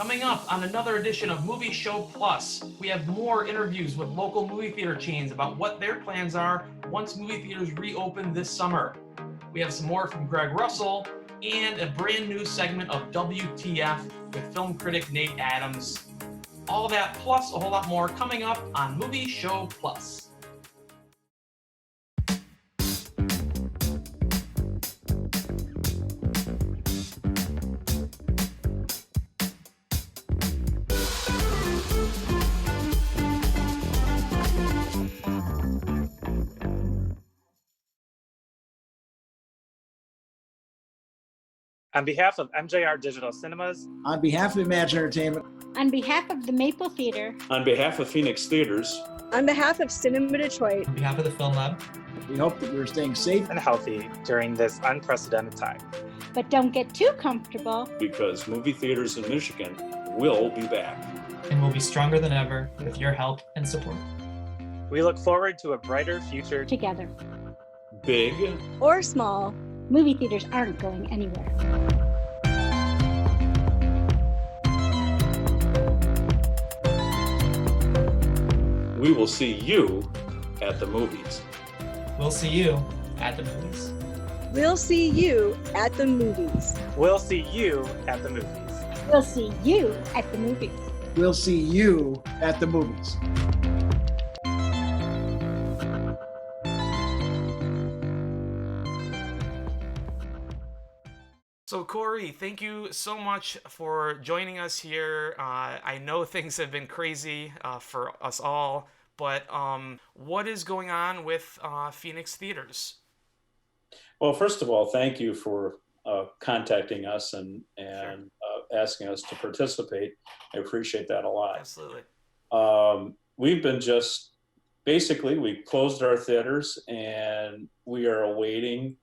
Coming up on another edition of Movie Show Plus, we have more interviews with local movie theater chains about what their plans are once movie theaters reopen this summer. We have some more from Greg Russell and a brand new segment of WTF with film critic Nate Adams. All that plus a whole lot more coming up on Movie Show Plus. On behalf of MJR Digital Cinemas, on behalf of Imagine Entertainment, on behalf of the Maple Theater, on behalf of Phoenix Theaters, on behalf of Cinema Detroit, on behalf of the Film Lab, we hope that you're staying safe and healthy during this unprecedented time. But don't get too comfortable, because movie theaters in Michigan will be back. And we'll be stronger than ever with your help and support. We look forward to a brighter future together. Big or small, movie theaters aren't going anywhere. We will see you at the movies. We'll see you at the movies. We'll see you at the movies. We'll see you at the movies. We'll see you at the movies. We'll see you at the movies. So Corey, thank you so much for joining us here. I know things have been crazy for us all, but what is going on with Phoenix Theaters? Well, first of all, thank you for contacting us and asking us to participate. I appreciate that a lot. Absolutely. We've been we closed our theaters and we are awaiting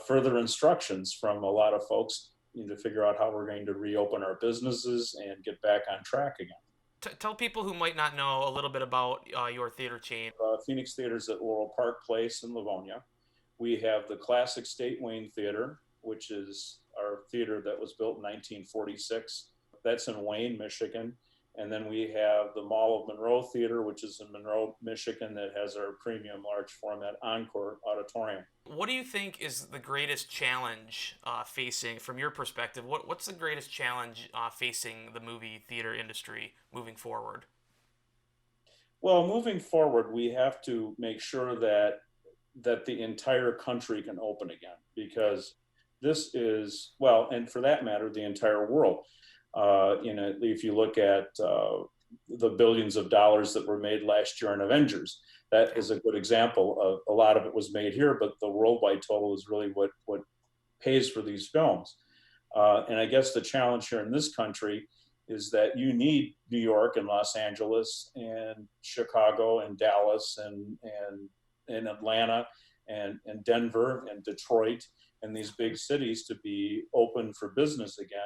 further instructions from a lot of folks to figure out how we're going to reopen our businesses and get back on track again. Tell people who might not know a little bit about your theater chain. Phoenix Theaters at Laurel Park Place in Livonia. We have the Classic State Wayne Theater, which is our theater that was built in 1946. That's in Wayne, Michigan. And then we have the Mall of Monroe Theater, which is in Monroe, Michigan, that has our premium large format Encore Auditorium. What do you think is the greatest challenge facing, from your perspective, what's the greatest challenge facing the movie theater industry moving forward? Well, moving forward, we have to make sure that the entire country can open again, because this is, well, and for that matter, the entire world. If you look at the billions of dollars that were made last year on Avengers, that is a good example of a lot of it was made here, but the worldwide total is really what pays for these films. And I guess the challenge here in this country is that you need New York and Los Angeles and Chicago and Dallas and Atlanta and Denver and Detroit and these big cities to be open for business again,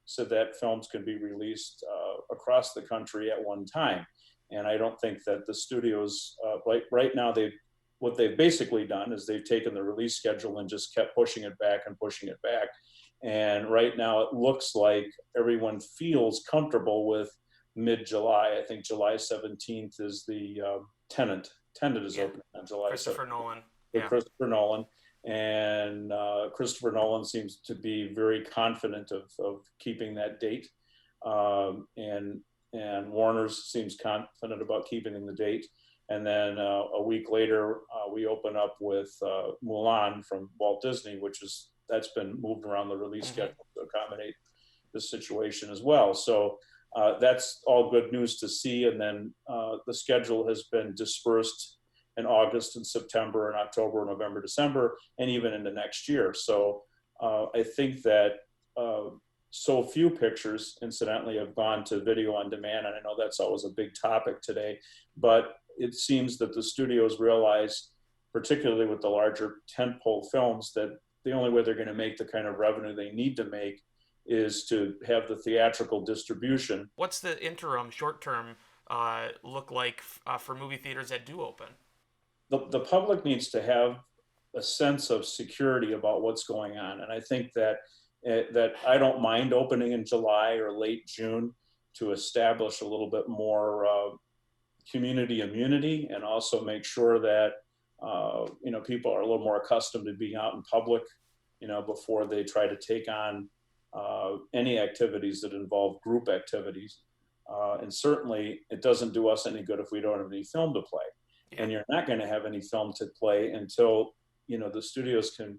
so that films can be released across the country at one time. And I don't think that the studios, right now, what they've basically done is they've taken the release schedule and just kept pushing it back and pushing it back. And right now it looks like everyone feels comfortable with mid-July. I think July 17th is the Tenet. Tenet is opening on July 17th. Christopher Nolan. Yeah. Christopher Nolan. And Christopher Nolan seems to be very confident of keeping that date, and Warner's seems confident about keeping the date. And then a week later, we open up with Mulan from Walt Disney, that's been moved around the release schedule to accommodate this situation as well. So that's all good news to see. And then the schedule has been dispersed in August and September and October, November, December, and even into next year. So I think that so few pictures, incidentally, have gone to video on demand. And I know that's always a big topic today, but it seems that the studios realize, particularly with the larger tentpole films, that the only way they're going to make the kind of revenue they need to make is to have the theatrical distribution. What's the interim, short-term look like for movie theaters that do open? The public needs to have a sense of security about what's going on. And I think that that I don't mind opening in July or late June to establish a little bit more community immunity, and also make sure that people are a little more accustomed to being out in public, before they try to take on any activities that involve group activities. And certainly it doesn't do us any good if we don't have any film to play. And you're not going to have any film to play until, the studios can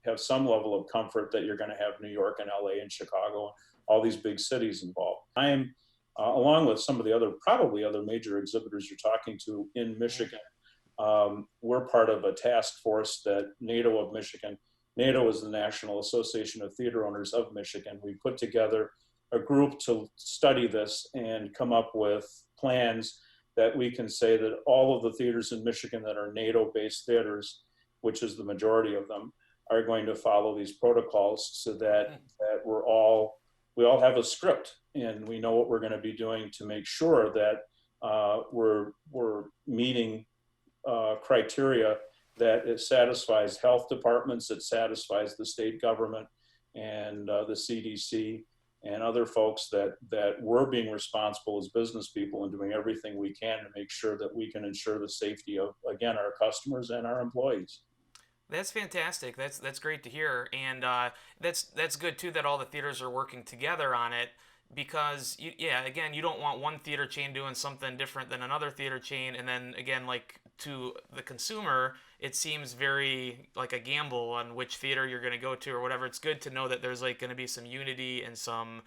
have some level of comfort that you're going to have New York and LA and Chicago, all these big cities involved. I am, along with some of the probably other major exhibitors you're talking to in Michigan, we're part of a task force that NATO of Michigan, NATO is the National Association of Theater Owners of Michigan. We put together a group to study this and come up with plans that we can say that all of the theaters in Michigan that are NATO-based theaters, which is the majority of them, are going to follow these protocols, so that we all have a script and we know what we're going to be doing to make sure that we're meeting criteria that it satisfies health departments, it satisfies the state government and the CDC and other folks, that we're being responsible as business people and doing everything we can to make sure that we can ensure the safety of, again, our customers and our employees. That's fantastic. That's great to hear, and that's good too that all the theaters are working together on it, because again, you don't want one theater chain doing something different than another theater chain, and then again, like, to the consumer, it seems very like a gamble on which theater you're going to go to or whatever. It's good to know that there's like going to be some unity and some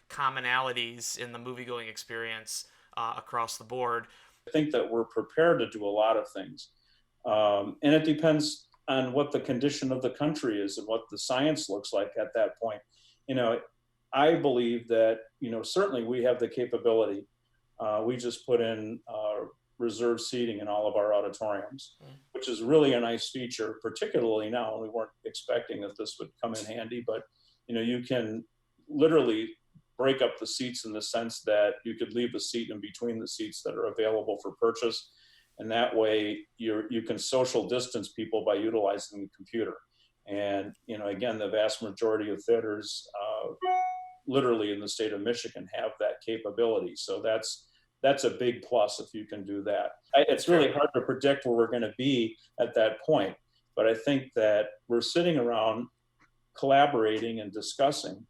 commonalities in the movie-going experience across the board. I think that we're prepared to do a lot of things. And it depends on what the condition of the country is and what the science looks like at that point. I believe that, certainly we have the capability. We just put in reserved seating in all of our auditoriums, which is really a nice feature, particularly now. We weren't expecting that this would come in handy, but, you can literally break up the seats in the sense that you could leave a seat in between the seats that are available for purchase. And that way you can social distance people by utilizing the computer. And, again, the vast majority of theaters, literally in the state of Michigan, have that capability. So that's a big plus if you can do that. It's really hard to predict where we're going to be at that point, but I think that we're sitting around collaborating and discussing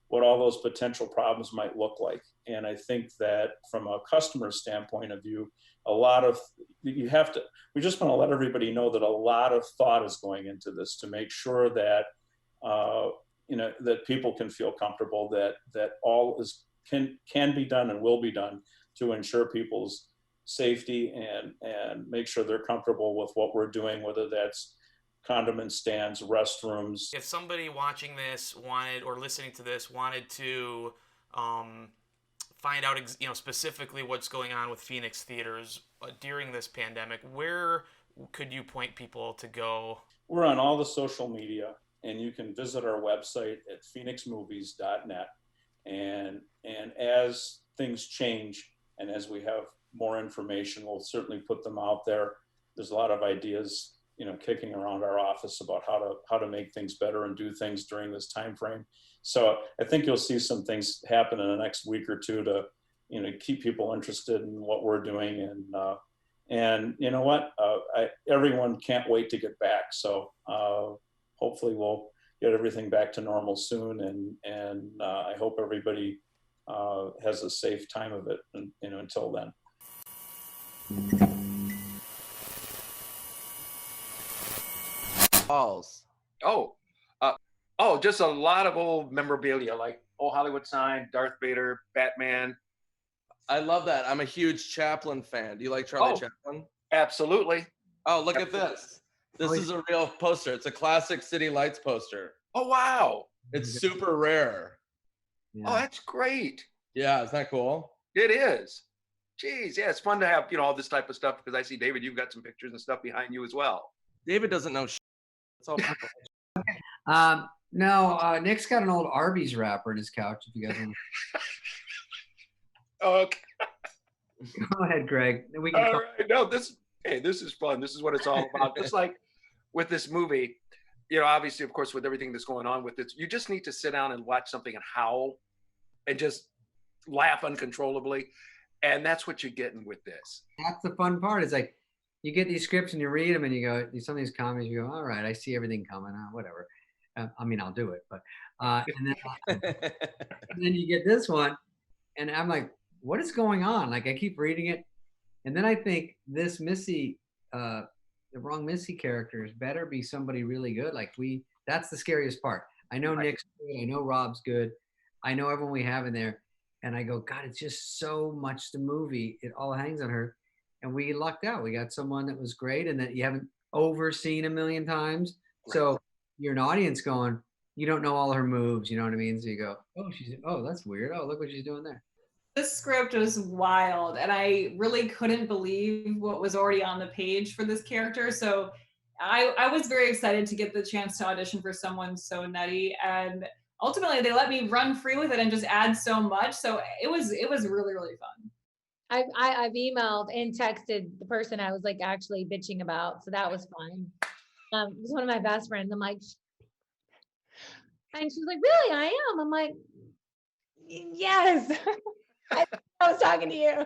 what all those potential problems might look like. And I think that from a customer standpoint of view, we just want to let everybody know that a lot of thought is going into this to make sure that, that people can feel comfortable that all can be done and will be done to ensure people's safety and make sure they're comfortable with what we're doing, whether that's condiment stands, restrooms. If somebody watching this or listening to this wanted to find out specifically what's going on with Phoenix theaters during this pandemic, where could you point people to go? We're on all the social media, and you can visit our website at phoenixmovies.net. And as things change and as we have more information, we'll certainly put them out there. There's a lot of ideas, kicking around our office about how to make things better and do things during this time frame. So I think you'll see some things happen in the next week or two to, keep people interested in what we're doing. And you know what? Everyone can't wait to get back. So hopefully we'll get everything back to normal soon. And I hope everybody has a safe time of it, and, until then. Balls. Just a lot of old memorabilia, like old Hollywood sign, Darth Vader, Batman. I love that. I'm a huge Chaplin fan. Do you like Charlie Chaplin? Absolutely. Oh, look at this. This is a real poster. It's a classic City Lights poster. Oh, wow. It's super rare. Yeah. Oh, that's great. Yeah, isn't that cool? It is. Jeez, yeah, it's fun to have, all this type of stuff, because I see, David, you've got some pictures and stuff behind you as well. David doesn't know shit. It's all No, Nick's got an old Arby's wrapper in his couch, if you guys want Okay. Go ahead, Greg. We can all right. No, this is fun. This is what it's all about. Just like with this movie, you know, obviously, of course, with everything that's going on with this, you just need to sit down and watch something and howl and just laugh uncontrollably. And that's what you're getting with this. That's the fun part. It's like you get these scripts and you read them and you go, some of these comedies, you go, all right, I see everything coming out, whatever. I mean, I'll do it, but and then you get this one, and I'm like, what is going on? Like I keep reading it, and then I think this Missy, the Wrong Missy characters better be somebody really good. Like that's the scariest part. I know Nick's good, I know Rob's good, I know everyone we have in there, and I go, God, it's just so much the movie. It all hangs on her, and we lucked out. We got someone that was great and that you haven't overseen a million times, so. You're an audience going, you don't know all her moves, you know what I mean? So you go, oh, that's weird. Oh, look what she's doing there. This script was wild, and I really couldn't believe what was already on the page for this character. So I was very excited to get the chance to audition for someone so nutty, and ultimately they let me run free with it and just add so much. So it was really, really fun. I've emailed and texted the person I was like actually bitching about, so that was fun. It was one of my best friends. I'm like, and she's like, really, I am. I'm like, yes. I was talking to you.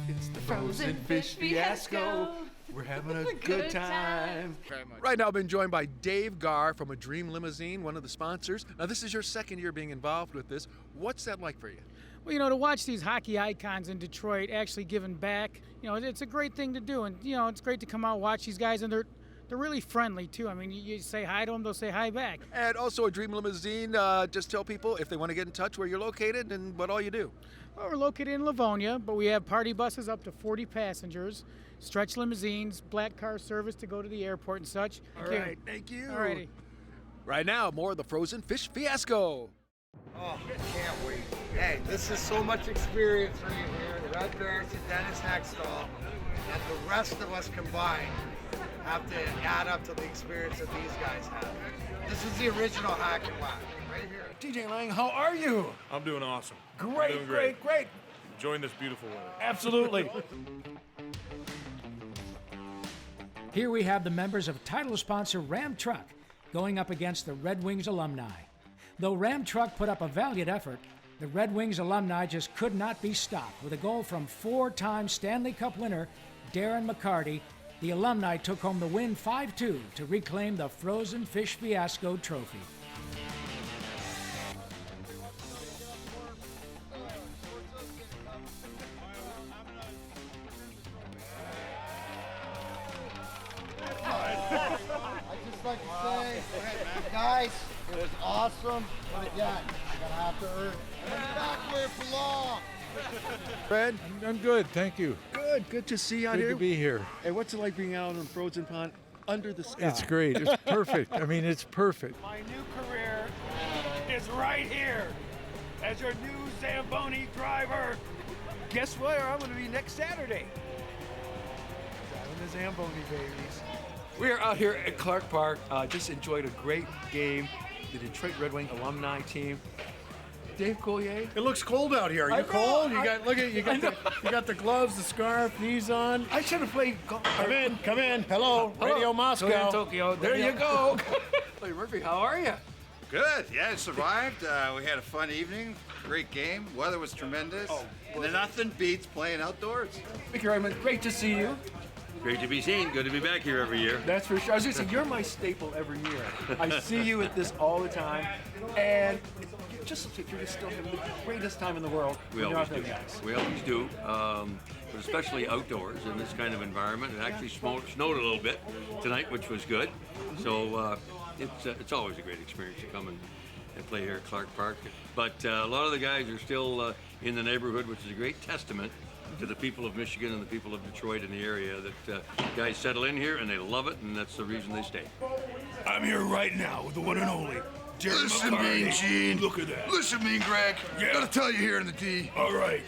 It's the Frozen Fish Fiasco. We're having a good time. Right now, I've been joined by Dave Garr from A Dream Limousine, one of the sponsors. Now, this is your second year being involved with this. What's that like for you? Well, you know, to watch these hockey icons in Detroit actually giving back, you know, it's a great thing to do. And, you know, it's great to come out, watch these guys, and they're really friendly, too. I mean, you say hi to them, they'll say hi back. And also, A Dream Limousine, just tell people if they want to get in touch where you're located and what all you do. Well, we're located in Livonia, but we have party buses up to 40 passengers, stretch limousines, black car service to go to the airport and such. All right, thank you. All righty. Right now, more of the Frozen Fish Fiasco. Oh, can't wait. Hey, this is so much experience for you here. Red Bears and Dennis Hextall, and the rest of us combined have to add up to the experience that these guys have. This is the original hack and whack, right here. DJ Lang, how are you? I'm doing awesome. Great, doing great. Enjoying this beautiful weather. Absolutely. Here we have the members of title sponsor Ram Truck going up against the Red Wings alumni. Though Ram Truck put up a valiant effort, the Red Wings alumni just could not be stopped. With a goal from four-time Stanley Cup winner Darren McCarty, the alumni took home the win 5-2 to reclaim the Frozen Fish Fiasco trophy. I'd just like to say, guys, it was awesome, but again, you're gonna have to earn it. Back where it belongs. Fred, I'm good, thank you. Good to see you out Good here. to be here. Hey, what's it like being out on Frozen Pond under the sky? It's great. It's perfect. I mean, it's perfect. My new career is right here as your new Zamboni driver. Guess where I'm going to be next Saturday? Driving the Zamboni babies. We are out here at Clark Park. Just enjoyed a great game. The Detroit Red Wing alumni team. Dave Collier. It looks cold out here. Are you cold? You got the gloves, the scarf, knees on. I should have played golf. Come in. Hello, Radio Moscow. Tokyo. There you go. Hey Murphy, how are you? Good. Yeah, it survived. We had a fun evening. Great game. Weather was tremendous. Nothing beats playing outdoors. Mickey Ryman, great to see you. Great to be seen. Good to be back here every year. That's for sure. I was going to say, you're my staple every year. I see you at this all the time. And you're just still having the greatest time in the world. We always do. We always do. But especially outdoors in this kind of environment. It actually snowed a little bit tonight, which was good. So it's always a great experience to come and play here at Clark Park. But a lot of the guys are still in the neighborhood, which is a great testament to the people of Michigan and the people of Detroit in the area that guys settle in here and they love it, and that's the reason they stay. I'm here right now with the one and only Jerry Listen McCarty. Mean Gene. Look at that. Listen, Mean Greg. Yeah. Gotta tell you here in the D. All right.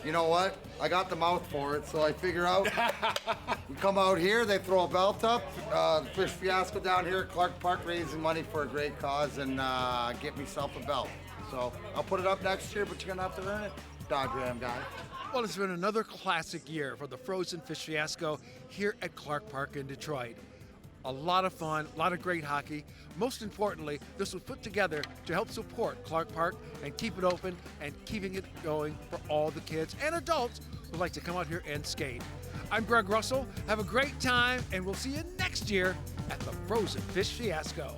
You know what? I got the mouth for it, so I figure out. We come out here, they throw a belt up. The Fish Fiasco down here at Clark Park, raising money for a great cause, and get myself a belt. So I'll put it up next year, but you're gonna have to earn it, Dodge Ram guy. Well, it's been another classic year for the Frozen Fish Fiasco here at Clark Park in Detroit. A lot of fun, a lot of great hockey. Most importantly, this was put together to help support Clark Park and keep it open and keeping it going for all the kids and adults who like to come out here and skate. I'm Greg Russell. Have a great time, and we'll see you next year at the Frozen Fish Fiasco.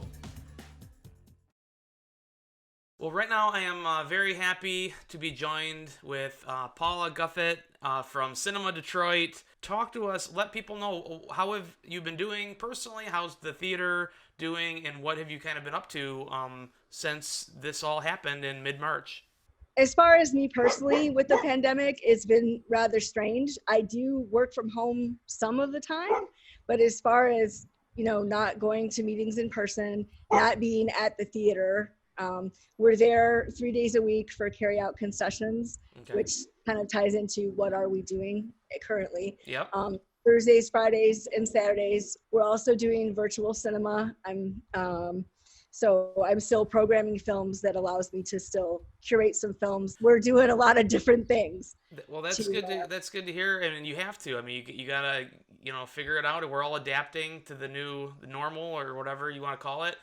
Well, right now I am very happy to be joined with Paula Guffett from Cinema Detroit. Talk to us, let people know, how have you been doing personally? How's the theater doing, and what have you kind of been up to since this all happened in mid-March? As far as me personally with the pandemic, it's been rather strange. I do work from home some of the time, but as far as, not going to meetings in person, not being at the theater, we're there 3 days a week for carry-out concessions, which kind of ties into what are we doing currently. Yep. Thursdays, Fridays, and Saturdays. We're also doing virtual cinema. So I'm still programming films that allows me to still curate some films. We're doing a lot of different things. Well, that's good. That's good to hear, and you have to. I mean, you gotta, figure it out. We're all adapting to the new normal, or whatever you want to call it.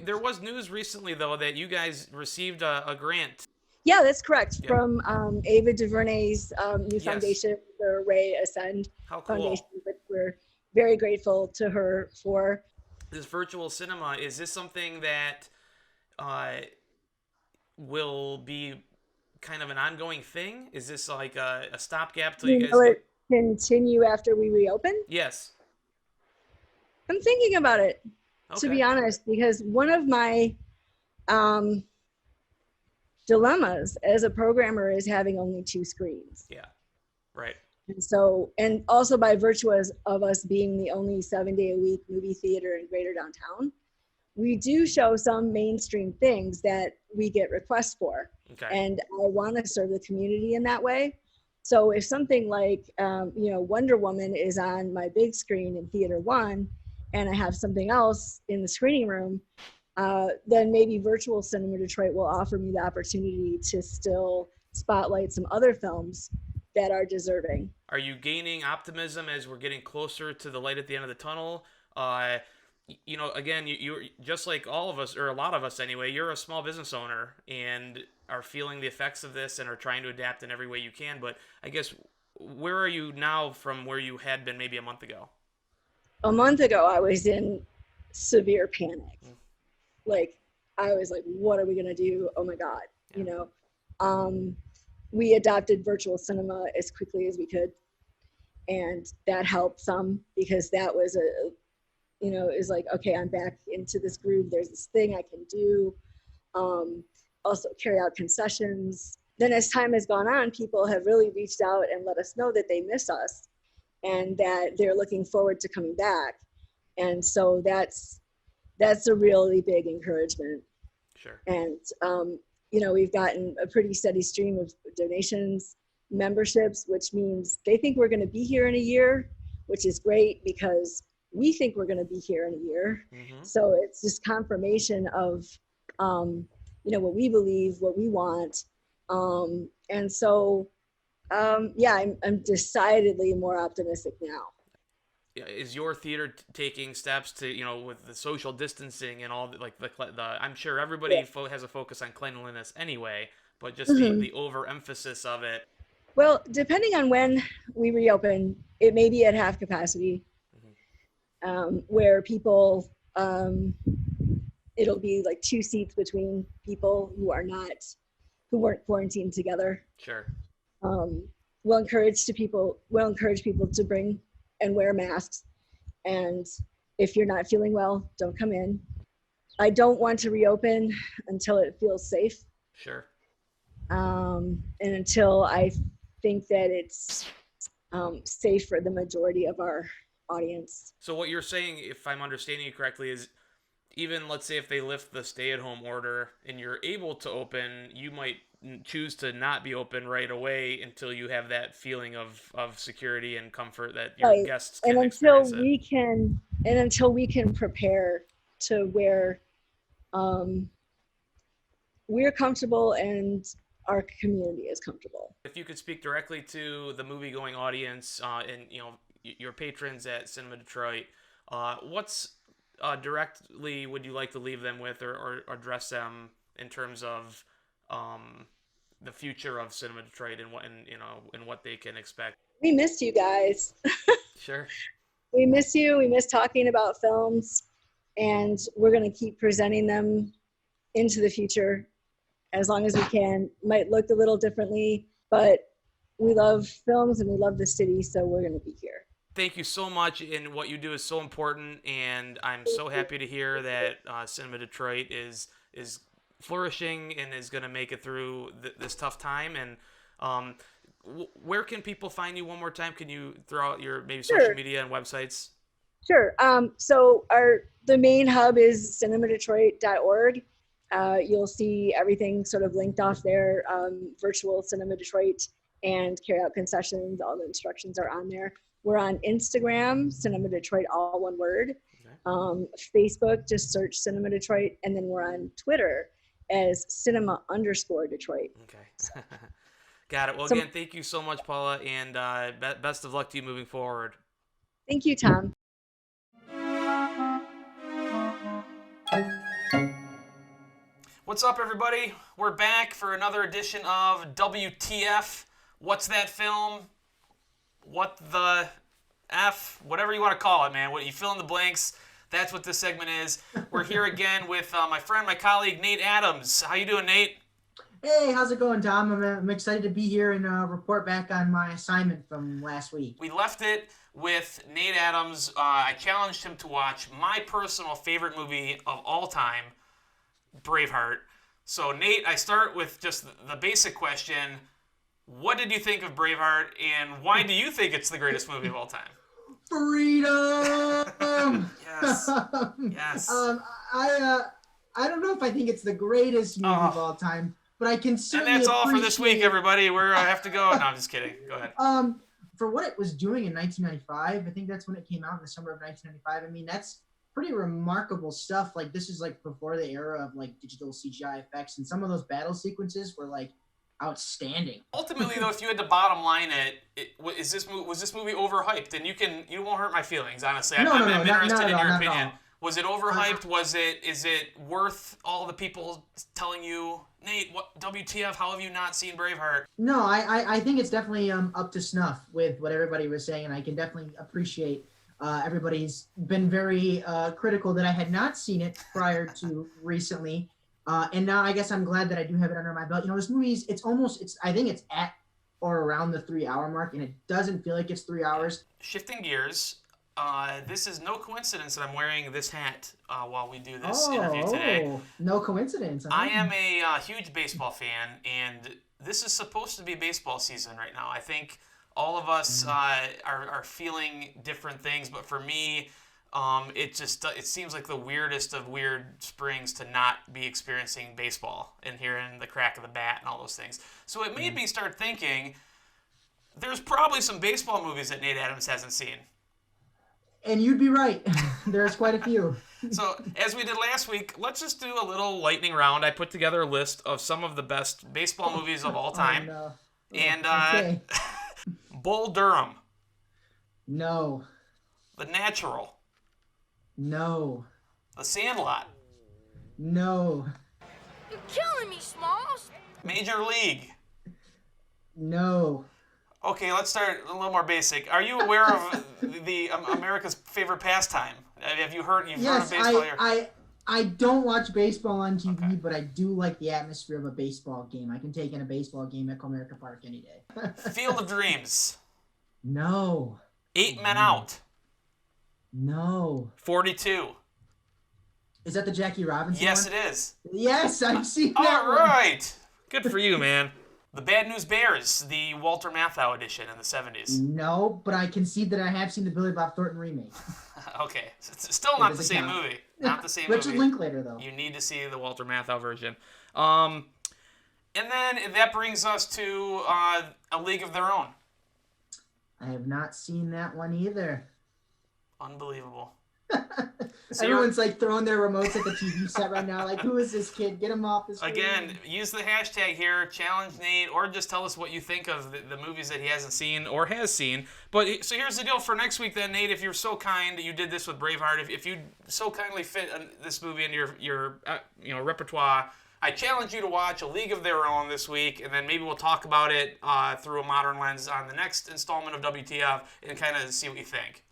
There was news recently, though, that you guys received a grant. Yeah, that's correct. From Ava DuVernay's new foundation, the Ray Ascend Foundation, which we're very grateful to her for. This virtual cinema, is this something that will be kind of an ongoing thing? Is this like a stopgap till you guys... Will it continue after we reopen? Yes. I'm thinking about it, to be honest, because one of my dilemmas as a programmer is having only 2 screens. Yeah, right. And so, and also by virtue of us being the only 7-day-a-week movie theater in Greater Downtown, we do show some mainstream things that we get requests for. Okay. And I want to serve the community in that way. So if something like, Wonder Woman is on my big screen in Theater 1, and I have something else in the screening room, then maybe Virtual Cinema Detroit will offer me the opportunity to still spotlight some other films that are deserving. Are you gaining optimism as we're getting closer to the light at the end of the tunnel? Again, you're just like all of us, or a lot of us anyway, you're a small business owner and are feeling the effects of this and are trying to adapt in every way you can. But I guess, where are you now from where you had been maybe a month ago? A month ago, I was in severe panic. Like, I was like, what are we gonna do? Oh my God, we adopted virtual cinema as quickly as we could. And that helped some, because that was it was like, okay, I'm back into this groove. There's this thing I can do. Also carry out concessions. Then as time has gone on, people have really reached out and let us know that they miss us and that they're looking forward to coming back. And so that's a really big encouragement. Sure. And, we've gotten a pretty steady stream of donations, memberships, which means they think we're going to be here in a year, which is great because we think we're going to be here in a year. Mm-hmm. So it's just confirmation of, what we believe, what we want. And so, I'm decidedly more optimistic now. Is your theater taking steps to, with the social distancing and all the I'm sure everybody has a focus on cleanliness anyway, but just the overemphasis of it. Well, depending on when we reopen, it may be at half capacity, where people, it'll be like 2 seats between people who weren't quarantined together. Sure. We'll encourage people to bring and wear masks. And if you're not feeling well, don't come in. I don't want to reopen until it feels safe. Sure. And until I think that it's safe for the majority of our audience. So what you're saying, if I'm understanding you correctly, is even let's say if they lift the stay-at-home order and you're able to open, you might choose to not be open right away until you have that feeling of security and comfort that your Right. guests can And until experience it. we can prepare to where we're comfortable and our community is comfortable. If you could speak directly to the movie-going audience and your patrons at Cinema Detroit, what's directly would you like to leave them with, or address them in terms of the future of Cinema Detroit and what they can expect? We miss you guys. Sure. We miss you. We miss talking about films, and we're going to keep presenting them into the future as long as we can. Might look a little differently, but we love films and we love the city, so we're going to be here. Thank you so much, and what you do is so important, and I'm so happy to hear that Cinema Detroit is flourishing and is going to make it through this tough time. And where can people find you one more time? Can you throw out your maybe social media and websites? Sure. So the main hub is cinemadetroit.org. You'll see everything sort of linked off there, virtual Cinema Detroit and carry out concessions. All the instructions are on there. We're on Instagram, Cinema Detroit, all one word. Facebook, just search Cinema Detroit. And then we're on Twitter as Cinema_Detroit. Okay. Got it. Well, again, thank you so much, Paula, and best of luck to you moving forward. Thank you, Tom. What's up, everybody? We're back for another edition of WTF. What's that film? What the F? Whatever you want to call it, man. What you fill in the blanks. That's what this segment is. We're here again with my friend, my colleague, Nate Adams. How you doing, Nate? Hey, how's it going, Tom? I'm excited to be here and report back on my assignment from last week. We left it with Nate Adams. I challenged him to watch my personal favorite movie of all time, Braveheart. So, Nate, I start with just the basic question. What did you think of Braveheart, and why do you think it's the greatest movie of all time? Freedom! Yes. Yes. I don't know if I think it's the greatest movie of all time, but I can certainly And that's all for this week, appreciate- everybody. I have to go. No, I'm just kidding. Go ahead. For what it was doing in 1995, I think that's when it came out in the summer of 1995. I mean, that's pretty remarkable stuff. Like, this is like before the era of like digital CGI effects, and some of those battle sequences were like outstanding. Ultimately, though, if you had to bottom line was this movie overhyped? And you won't hurt my feelings, honestly. I'm interested in your opinion. Was it overhyped? Is it worth all the people telling you, Nate, what WTF? How have you not seen Braveheart? No, I think it's definitely up to snuff with what everybody was saying, and I can definitely appreciate everybody's been very critical that I had not seen it prior to recently. And now I guess I'm glad that I do have it under my belt. You know, this movie's, I think it's at or around the 3-hour mark, and it doesn't feel like it's 3 hours. Shifting gears, this is no coincidence that I'm wearing this hat while we do this interview today. No coincidence. I am a huge baseball fan, and this is supposed to be baseball season right now. I think all of us are feeling different things, but for me, it seems like the weirdest of weird springs to not be experiencing baseball and hearing the crack of the bat and all those things. So it made me start thinking there's probably some baseball movies that Nate Adams hasn't seen. And you'd be right. There's quite a few. So as we did last week, let's just do a little lightning round. I put together a list of some of the best baseball movies of all time. Oh, no. And Okay. Bull Durham. No. The Natural. No. The Sandlot. No. You're killing me, Smalls. Major League. No. Okay, let's start a little more basic. Are you aware of the America's favorite pastime? Have you heard? You've heard of baseball here? I don't watch baseball on TV, but I do like the atmosphere of a baseball game. I can take in a baseball game at Comerica Park any day. Field of Dreams. No. 8 Men Out. No. 42. Is that the Jackie Robinson Yes, one? it is. Yes, I've seen that All right. Good for you, man. The Bad News Bears, the Walter Matthau edition in the 70s. No, but I concede that I have seen the Billy Bob Thornton remake. Okay, it's still not the same movie. Not the same movie. Richard Linklater, though. You need to see the Walter Matthau version. And then that brings us to A League of Their Own. I have not seen that one either. Unbelievable. Everyone's like throwing their remotes at the TV set right now. Like, who is this kid? Get him off the screen. Again, use the hashtag here, challenge Nate, or just tell us what you think of the movies that he hasn't seen or has seen. But so here's the deal for next week then, Nate. If you're so kind, you did this with Braveheart. If you so kindly fit this movie into your repertoire, I challenge you to watch A League of Their Own this week, and then maybe we'll talk about it through a modern lens on the next installment of WTF and kind of see what you think.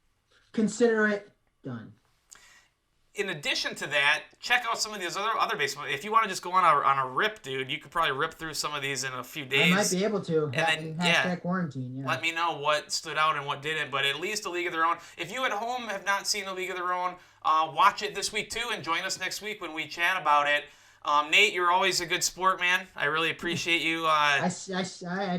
Consider it done. In addition to that, check out some of these other baseball. If you want to just go on a rip, dude, you could probably rip through some of these in a few days. I might be able to. And then, quarantine. Yeah. Let me know what stood out and what didn't. But at least A League of Their Own. If you at home have not seen A League of Their Own, watch it this week too, and join us next week when we chat about it. Nate, you're always a good sport, man. I really appreciate you. I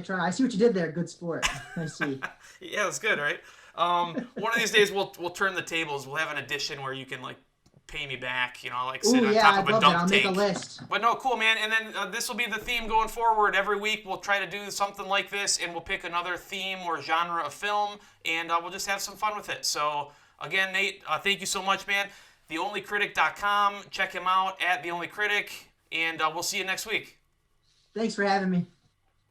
try. I see what you did there. Good sport. I see. Yeah, it's good, right? One of these days we'll turn the tables. We'll have an edition where you can like pay me back, sit on top of a dunk tank. I'll make a list. But no, cool, man. And then this will be the theme going forward. Every week we'll try to do something like this, and we'll pick another theme or genre of film, and we'll just have some fun with it. So again, Nate, thank you so much, man. TheOnlyCritic.com. Check him out at TheOnlyCritic, and we'll see you next week. Thanks for having me.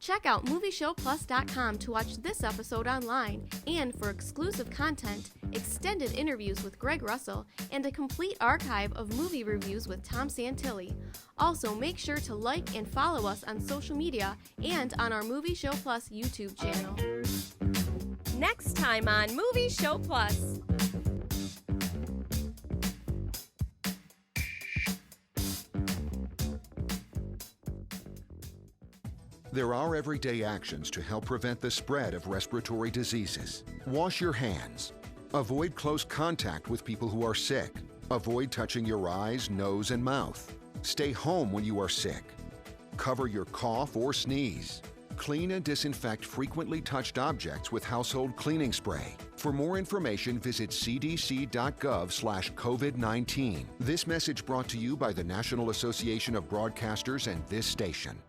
Check out MovieShowPlus.com to watch this episode online and for exclusive content, extended interviews with Greg Russell, and a complete archive of movie reviews with Tom Santilli. Also, make sure to like and follow us on social media and on our Movie Show Plus YouTube channel. Next time on Movie Show Plus. There are everyday actions to help prevent the spread of respiratory diseases. Wash your hands. Avoid close contact with people who are sick. Avoid touching your eyes, nose, and mouth. Stay home when you are sick. Cover your cough or sneeze. Clean and disinfect frequently touched objects with household cleaning spray. For more information, visit cdc.gov/COVID-19. This message brought to you by the National Association of Broadcasters and this station.